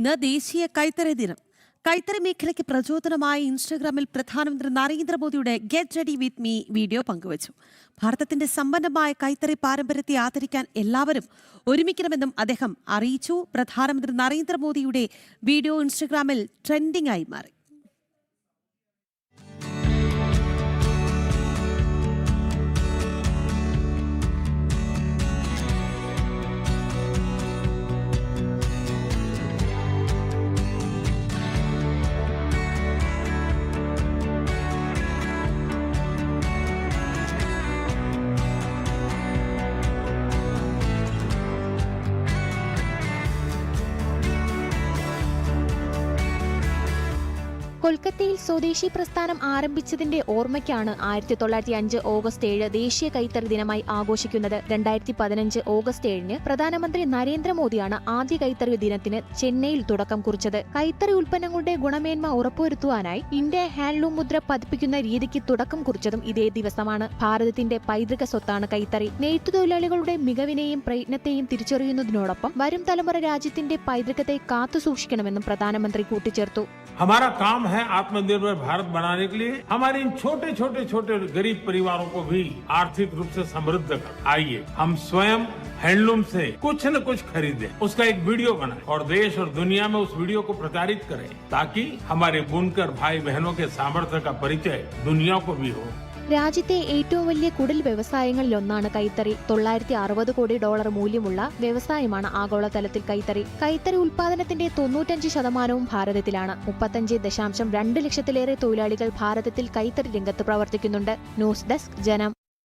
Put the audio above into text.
ഇന്ന് ദേശീയ കൈത്തറി ദിനം. കൈത്തറി മേഖലയ്ക്ക് പ്രചോദനമായി ഇൻസ്റ്റഗ്രാമിൽ പ്രധാനമന്ത്രി നരേന്ദ്രമോദിയുടെ get ready with me video പങ്കുവച്ചു. ഭാരതത്തിന്റെ സമ്പന്നമായ കൈത്തറി പാരമ്പര്യത്തെ ആദരിക്കാൻ എല്ലാവരും ഒരുമിക്കണമെന്നും അദ്ദേഹം അറിയിച്ചു. പ്രധാനമന്ത്രി നരേന്ദ്രമോദിയുടെ വീഡിയോ ഇൻസ്റ്റഗ്രാമിൽ ട്രെൻഡിംഗ് ആയി മാറി. കൊൽക്കത്തയിൽ സ്വദേശി പ്രസ്ഥാനം ആരംഭിച്ചതിന്റെ ഓർമ്മയ്ക്കാണ് 1905 ഓഗസ്റ്റ് 7 ദേശീയ കൈത്തറി ദിനമായി ആഘോഷിക്കുന്നത്. 2015 ഓഗസ്റ്റ് 7 പ്രധാനമന്ത്രി നരേന്ദ്രമോദിയാണ് ആദ്യ കൈത്തറി ദിനത്തിന് ചെന്നൈയിൽ തുടക്കം കുറിച്ചത്. കൈത്തറി ഉൽപ്പന്നങ്ങളുടെ ഗുണമേന്മ ഉറപ്പുവരുത്തുവാനായി ഇന്ത്യ ഹാൻഡ്ലൂം മുദ്ര പതിപ്പിക്കുന്ന രീതിക്ക് തുടക്കം കുറിച്ചതും ഇതേ ദിവസമാണ്. ഭാരതത്തിന്റെ പൈതൃക സ്വത്താണ് കൈത്തറി. നെയ്ത്തുതൊഴിലാളികളുടെ മികവിനെയും പ്രയത്നത്തെയും തിരിച്ചറിയുന്നതിനോടൊപ്പം വരും തലമുറ രാജ്യത്തിന്റെ പൈതൃകത്തെ കാത്തുസൂക്ഷിക്കണമെന്നും പ്രധാനമന്ത്രി കൂട്ടിച്ചേർത്തു. हमारा काम है आत्मनिर्भर भारत बनाने के लिए हमारे इन छोटे छोटे गरीब परिवारों को भी आर्थिक रूप से समृद्ध कर। आइए हम स्वयं हैंडलूम से कुछ न कुछ खरीदें, उसका एक वीडियो बनाएं और देश और दुनिया में उस वीडियो को प्रचारित करें, ताकि हमारे बुनकर भाई बहनों के सामर्थ्य का परिचय दुनिया को भी हो. രാജ്യത്തെ ഏറ്റവും വലിയ കുടിൽ വ്യവസായങ്ങളിലൊന്നാണ് കൈത്തറി. $960 കോടി മൂല്യമുള്ള വ്യവസായമാണ് ആഗോളതലത്തിൽ കൈത്തറി. കൈത്തറി ഉൽപാദനത്തിന്റെ 95% ഭാരതത്തിലാണ്. 35.2 ലക്ഷത്തിലേറെ തൊഴിലാളികൾ ഭാരതത്തിൽ കൈത്തറി രംഗത്ത് പ്രവർത്തിക്കുന്നുണ്ട്. ന്യൂസ് ഡെസ്ക് ജനം.